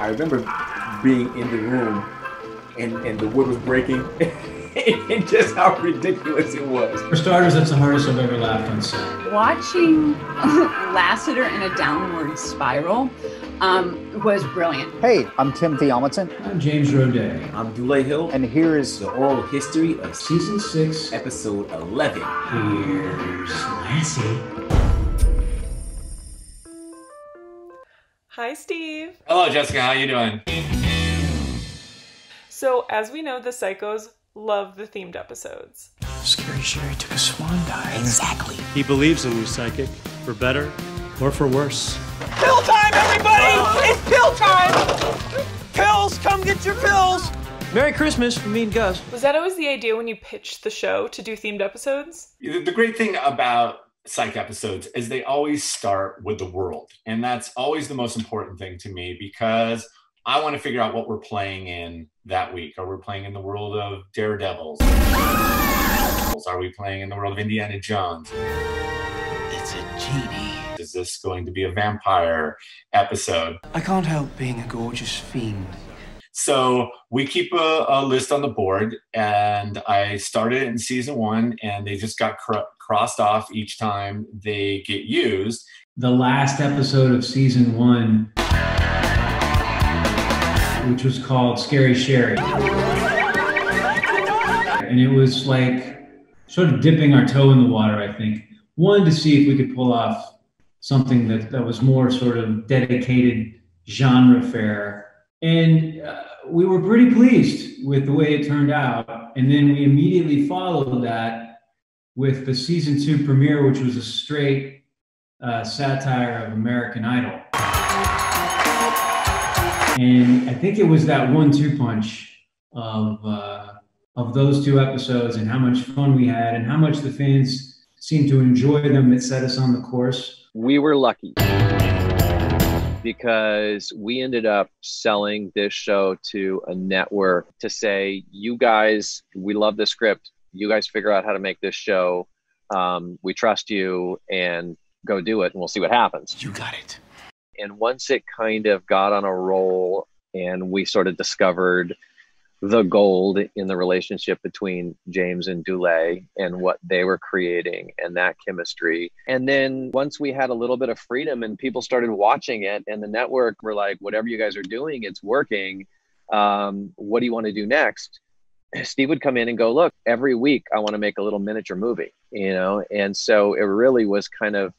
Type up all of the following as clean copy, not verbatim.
I remember being in the room and the wood was breaking and just how ridiculous it was. For starters, that's the hardest I've ever laughed on set. Watching Lassiter in a downward spiral was brilliant. Hey, I'm Timothy Amundsen. I'm James Roday. I'm Dule Hill, And here is the oral history of Season 6, episode 11. Here's Lassie. Hi, Steve. Hello, Jessica. How you doing? So, as we know, the Psychos love the themed episodes. Scary Sherry took a swan dive. exactly. He believes in you, Psychic, for better or for worse. Pill time, everybody! It's pill time! Pills, come get your pills! Merry Christmas from me and Gus. Was that always the idea when you pitched the show to do themed episodes? The great thing about Psych episodes is they always start with the world. And that's always the most important thing to me because I want to figure out what we're playing in that week. Are we playing in the world of Daredevils? Are we playing in the world of Indiana Jones? It's a genie. Is this going to be a vampire episode? I can't help being a gorgeous fiend. So we keep a list on the board, and I started it in season 1, and they just got crossed off each time they get used. The last episode of season 1, which was called Scary Sherry. And it was like sort of dipping our toe in the water, I think. One, to see if we could pull off something that was more sort of dedicated genre fare. And we were pretty pleased with the way it turned out. And then we immediately followed that with the season 2 premiere, which was a straight satire of American Idol. And I think it was that 1-2 punch of those 2 episodes and how much fun we had and how much the fans seemed to enjoy them that set us on the course. We were lucky because we ended up selling this show to a network to say, you guys, we love the script. You guys figure out how to make this show. We trust you, and go do it, and we'll see what happens. You got it. And once it kind of got on a roll and we sort of discovered the gold in the relationship between James and Dule and what they were creating and that chemistry. And then once we had a little bit of freedom and people started watching it and the network were like, whatever you guys are doing, it's working. What do you want to do next? Steve would come in and go, look, every week I want to make a little miniature movie, you know? And so it really was kind of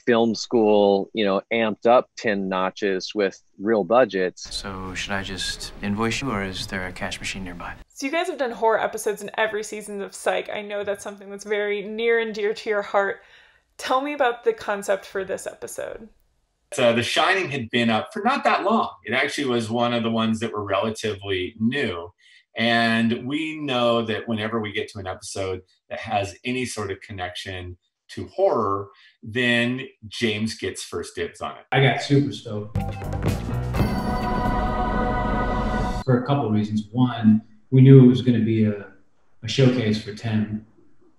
film school, you know, amped up 10 notches with real budgets. So should I just invoice you, or is there a cash machine nearby? So you guys have done horror episodes in every season of Psych. I know that's something that's very near and dear to your heart. Tell me about the concept for this episode. The Shining had been up for not that long. It actually was one of the ones that were relatively new. And we know that whenever we get to an episode that has any sort of connection to horror, then James gets first dibs on it. I got super stoked for a couple of reasons. One, we knew it was going to be a showcase for Tim.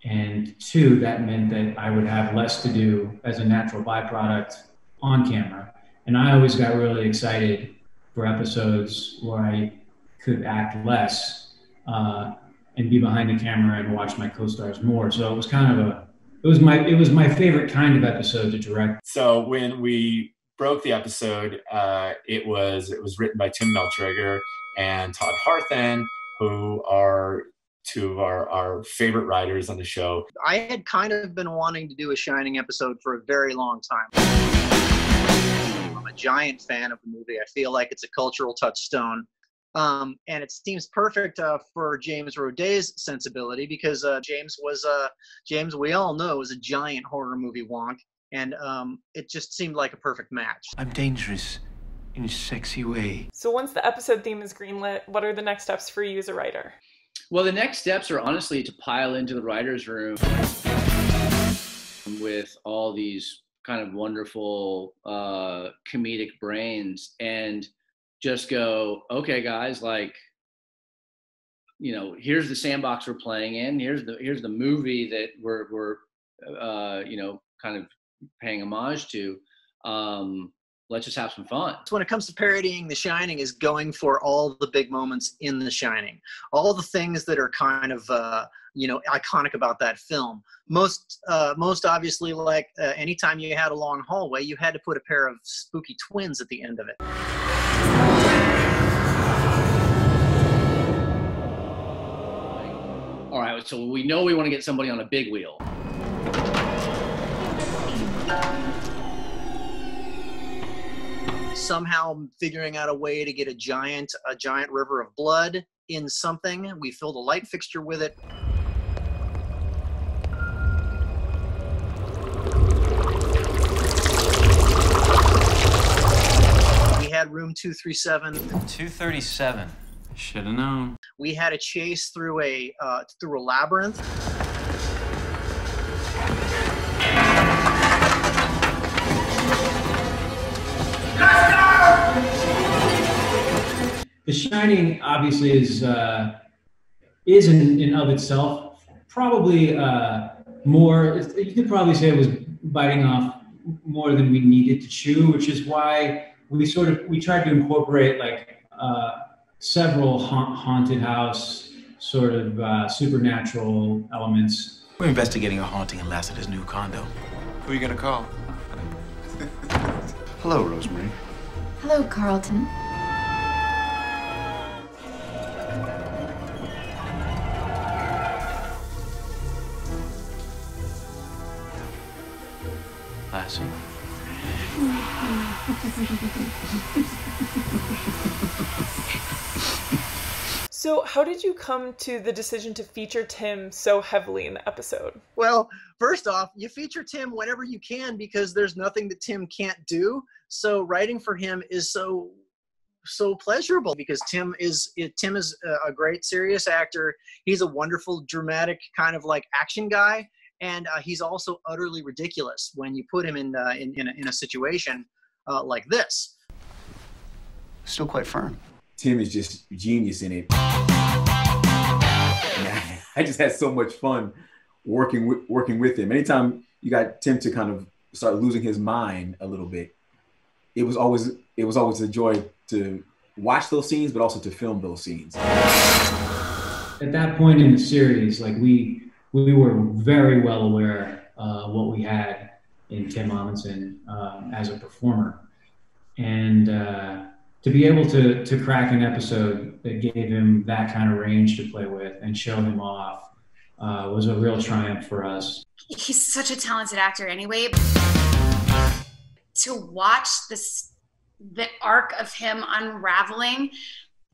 And 2, that meant that I would have less to do as a natural byproduct on camera. And I always got really excited for episodes where I could act less and be behind the camera and watch my co-stars more. So it was kind of it was my favorite kind of episode to direct. So when we broke the episode, it was written by Tim Meltriger and Todd Harthan, who are 2 of our favorite writers on the show. I had kind of been wanting to do a Shining episode for a very long time. I'm a giant fan of the movie. I feel like it's a cultural touchstone. And it seems perfect for James Roday's sensibility because James, we all know, was a giant horror movie wonk. And it just seemed like a perfect match. I'm dangerous in a sexy way. So once the episode theme is greenlit, what are the next steps for you as a writer? Well, the next steps are honestly to pile into the writer's room with all these kind of wonderful comedic brains and just go, okay, guys, like, you know, here's the sandbox we're playing in. Here's the movie that we're you know, kind of paying homage to. let's just have some fun. So when it comes to parodying The Shining, is going for all the big moments in The Shining, all the things that are kind of iconic about that film. Most obviously, like anytime you had a long hallway, you had to put a pair of spooky twins at the end of it. All right, so we know we want to get somebody on a big wheel. Somehow figuring out a way to get a giant river of blood in something. We filled a light fixture with it. We had room 237. 237. Should have known. We had a chase through a labyrinth. The Shining obviously is in of itself probably more. You could probably say it was biting off more than we needed to chew, which is why we tried to incorporate like several haunted house sort of supernatural elements. We're investigating a haunting in Lassiter's new condo. Who are you gonna call? Hello, Rosemary. Hello, Carlton. Lassie. So how did you come to the decision to feature Tim so heavily in the episode? Well, first off, you feature Tim whenever you can because there's nothing that Tim can't do. So writing for him is so pleasurable because Tim is a great serious actor. He's a wonderful dramatic kind of like action guy, and he's also utterly ridiculous when you put him in a situation like this. Still quite firm. Tim is just genius in it. I just had so much fun working with him. Anytime you got Tim to kind of start losing his mind a little bit, it was always a joy to watch those scenes, but also to film those scenes. At that point in the series, like we were very well aware what we had in Tim Amundsen as a performer, and to be able to crack an episode that gave him that kind of range to play with and show him off was a real triumph for us. He's such a talented actor anyway. To watch the arc of him unraveling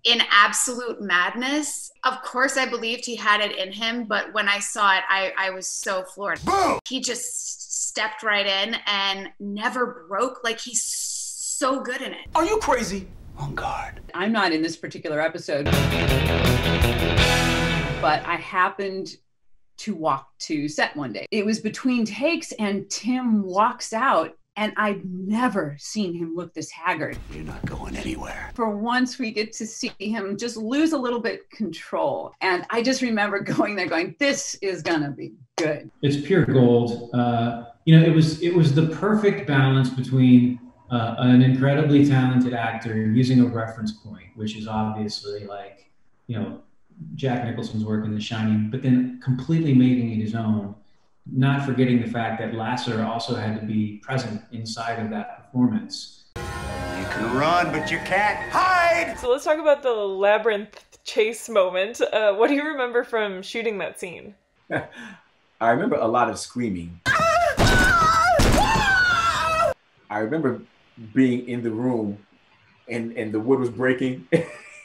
in absolute madness. Of course, I believed he had it in him, but when I saw it, I was so floored. Boom! He just stepped right in and never broke. Like, he's so good in it. Are you crazy? On guard. I'm not in this particular episode, but I happened to walk to set one day. It was between takes and Tim walks out, and I'd never seen him look this haggard. You're not going anywhere. For once, we get to see him just lose a little bit control. And I just remember going there going, this is gonna be good. It's pure gold. It was the perfect balance between an incredibly talented actor using a reference point, which is obviously like, Jack Nicholson's work in The Shining, but then completely making it his own, not forgetting the fact that Lasser also had to be present inside of that performance. You can run, but you can't hide! So let's talk about the Labyrinth chase moment. What do you remember from shooting that scene? I remember a lot of screaming. I remember being in the room and the wood was breaking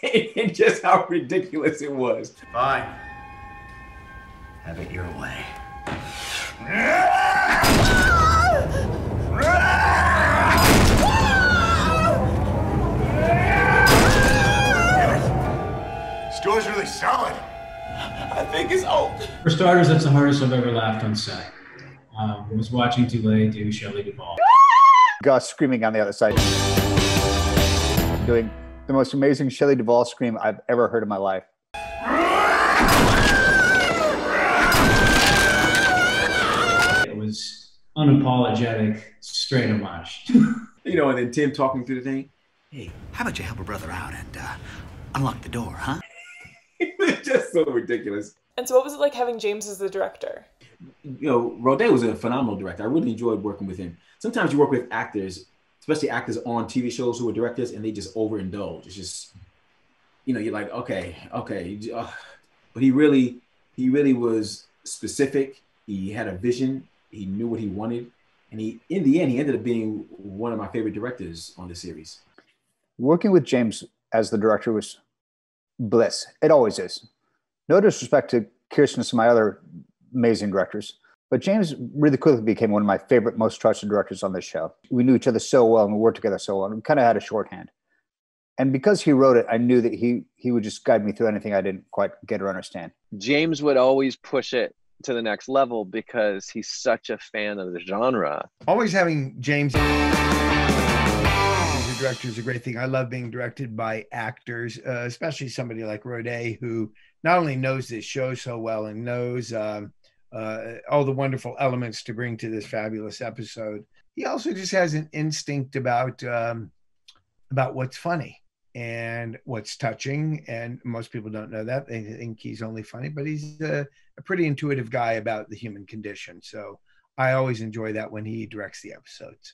and just how ridiculous it was. Fine. Have it your way. Store's really solid. I think it's old. For starters, that's the hardest I've ever laughed on set. Was watching Dulé do Shelley Duvall. Gus screaming on the other side, doing the most amazing Shelley Duvall scream I've ever heard in my life. It was unapologetic, straight homage. And then Tim talking through the thing. Hey, how about you help a brother out and unlock the door, huh? It's just so ridiculous. And so what was it like having James as the director? Roday was a phenomenal director. I really enjoyed working with him. Sometimes you work with actors, especially actors on TV shows who are directors, and they just overindulge. It's just, you're like, okay. But he really was specific. He had a vision. He knew what he wanted. And in the end, he ended up being one of my favorite directors on the series. Working with James as the director was bliss. It always is. No disrespect to Kirsten and some of my other amazing directors, but James really quickly became one of my favorite, most trusted directors on this show. We knew each other so well and we worked together so well. And we kind of had a shorthand. And because he wrote it, I knew that he would just guide me through anything I didn't quite get or understand. James would always push it to the next level because he's such a fan of the genre. Always having James as a director is a great thing. I love being directed by actors, especially somebody like Roday, who not only knows this show so well and knows all the wonderful elements to bring to this fabulous episode. He also just has an instinct about what's funny and what's touching. And most people don't know that. They think he's only funny, but he's a pretty intuitive guy about the human condition. So I always enjoy that when he directs the episodes.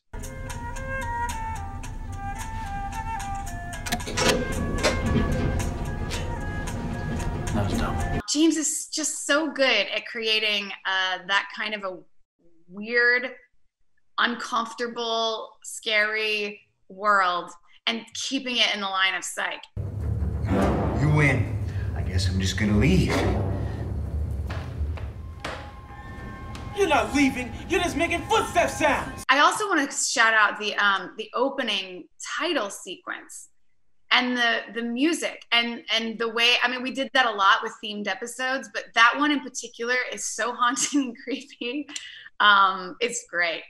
James is just so good at creating that kind of a weird, uncomfortable, scary world and keeping it in the line of Psych. You win. I guess I'm just gonna leave. You're not leaving. You're just making footstep sounds. I also want to shout out the opening title sequence and the music and the way, I mean, we did that a lot with themed episodes, but that one in particular is so haunting and creepy. It's great.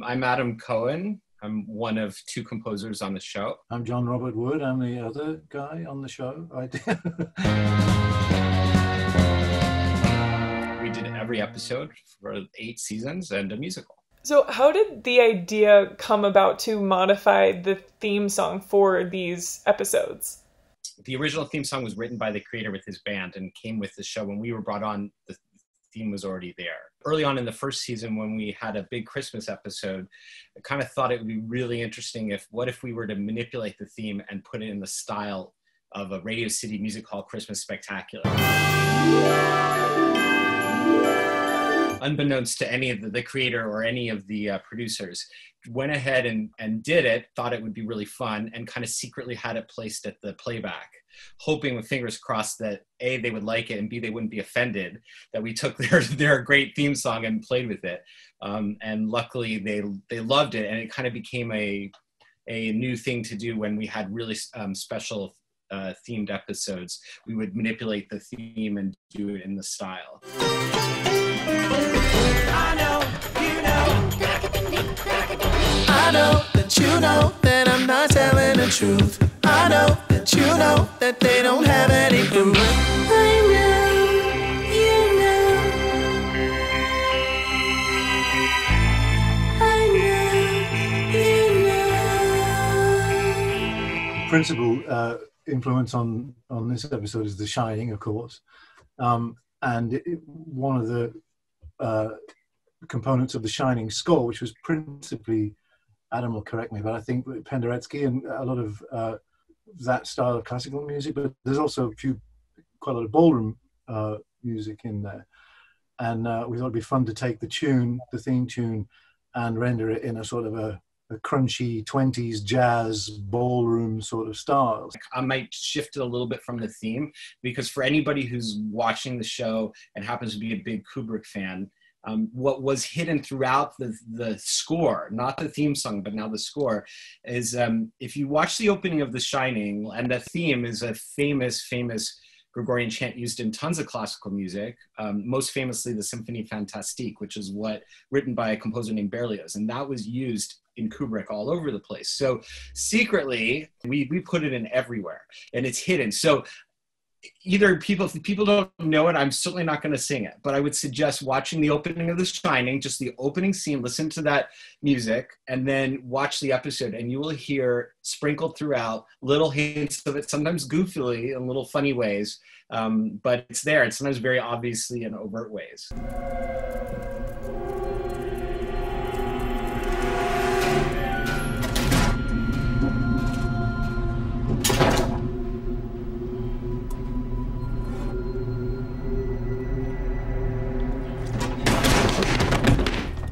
I'm Adam Cohen. I'm one of two composers on the show. I'm John Robert Wood. I'm the other guy on the show. We did every episode for 8 seasons and a musical. So how did the idea come about to modify the theme song for these episodes? The original theme song was written by the creator with his band and came with the show. When we were brought on, the theme was already there. Early on in the first season, when we had a big Christmas episode, I kind of thought it would be really interesting what if we were to manipulate the theme and put it in the style of a Radio City Music Hall Christmas Spectacular. Unbeknownst to any of the creator or any of the producers, went ahead and did it, thought it would be really fun, and kind of secretly had it placed at the playback, hoping with fingers crossed that A, they would like it, and B, they wouldn't be offended that we took their great theme song and played with it. And luckily they loved it, and it kind of became a new thing to do when we had really special themed episodes. We would manipulate the theme and do it in the style. I know, you know. I know that you know that I'm not telling the truth. I know that you know that they don't have any proof. I know, you know. I know, you know. Principal influence on this episode is The Shining, of course. And one of the components of The Shining score, which was principally, Adam will correct me, but I think Penderecki and a lot of that style of classical music, but there's also quite a lot of ballroom music in there. And we thought it'd be fun to take the theme tune, and render it in a sort of a crunchy 20s jazz ballroom sort of style. I might shift it a little bit from the theme, because for anybody who's watching the show and happens to be a big Kubrick fan, what was hidden throughout the score, not the theme song, but now the score, is if you watch the opening of The Shining, and the theme is a famous Gregorian chant used in tons of classical music, most famously the Symphonie Fantastique, which is written by a composer named Berlioz, and that was used in Kubrick all over the place. So secretly, we put it in everywhere, and it's hidden. So either if people don't know it, I'm certainly not going to sing it, but I would suggest watching the opening of The Shining, just the opening scene, listen to that music, and then watch the episode, and you will hear sprinkled throughout little hints of it, sometimes goofily in little funny ways, but it's there, and sometimes very obviously in overt ways.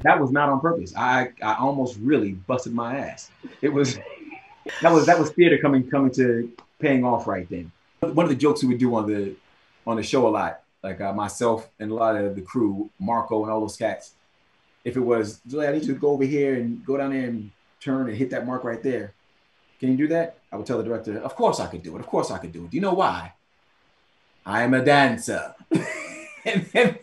That was not on purpose. I almost really busted my ass. That was theater coming to paying off right then. One of the jokes we would do on the show a lot, like myself and a lot of the crew, Marco and all those cats. If it was, Julie, I need you to go over here and go down there and turn and hit that mark right there. Can you do that? I would tell the director, of course I could do it. Of course I could do it. Do you know why? I am a dancer. And then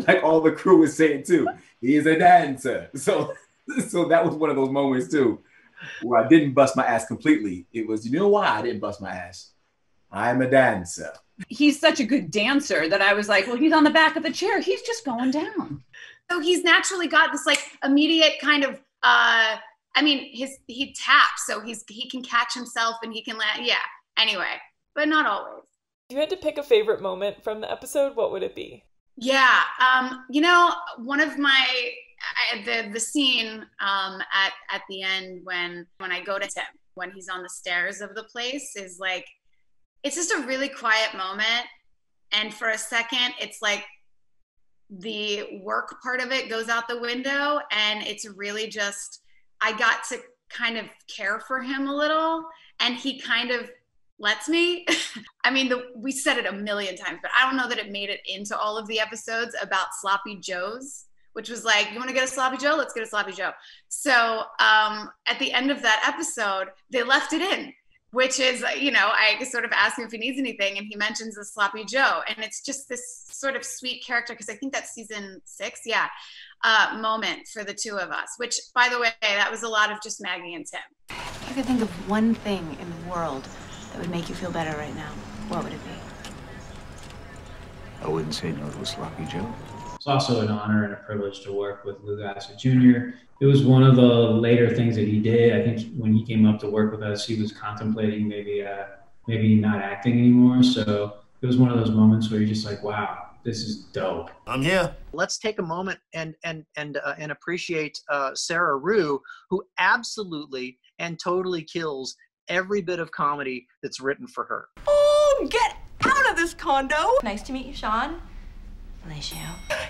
like all the crew was saying too, he's a dancer. So that was one of those moments too, where I didn't bust my ass completely. It was, you know why I didn't bust my ass? I'm a dancer. He's such a good dancer that I was like, well, he's on the back of the chair. He's just going down. So he's naturally got this like immediate kind of, he taps, so he can catch himself and he can land. Yeah. Anyway, but not always. If you had to pick a favorite moment from the episode, what would it be? Yeah, one of my the scene at the end when I go to him when he's on the stairs of the place is like, it's just a really quiet moment, and for a second it's like the work part of it goes out the window, and it's really just I got to kind of care for him a little, and he kind of lets me. I mean, we said it a million times, but I don't know that it made it into all of the episodes about sloppy joes, which was like, you want to get a sloppy joe? Let's get a sloppy joe. So at the end of that episode, they left it in, which is, I sort of asked him if he needs anything, and he mentions the sloppy joe. And it's just this sort of sweet character, because I think that's season 6, moment for the two of us, which, by the way, that was a lot of just Maggie and Tim. If you could think of one thing in the world that would make you feel better right now, what would it be? I wouldn't say no to a sloppy joe. It's also an honor and a privilege to work with Lou Gossett Jr. It was one of the later things that he did. I think when he came up to work with us, he was contemplating maybe not acting anymore. So it was one of those moments where you're just like, wow, this is dope. I'm here. Let's take a moment and appreciate Sarah Rue, who absolutely and totally kills every bit of comedy that's written for her. Oh, get out of this condo! Nice to meet you, Sean. Horatio.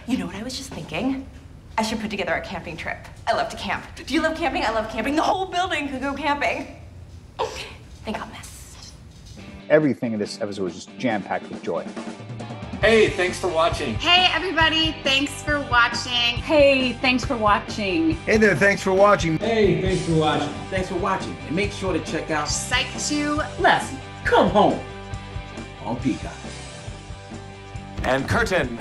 You know what I was just thinking? I should put together a camping trip. I love to camp. Do you love camping? I love camping. The whole building could go camping. Think I'll miss. Everything in this episode was just jam-packed with joy. Hey, thanks for watching. Hey, everybody, thanks for watching. Hey, thanks for watching. Hey there, thanks for watching. Hey, thanks for watching. Thanks for watching. And make sure to check out Psych 2. Lassie, Come Home on Peacock. And curtain.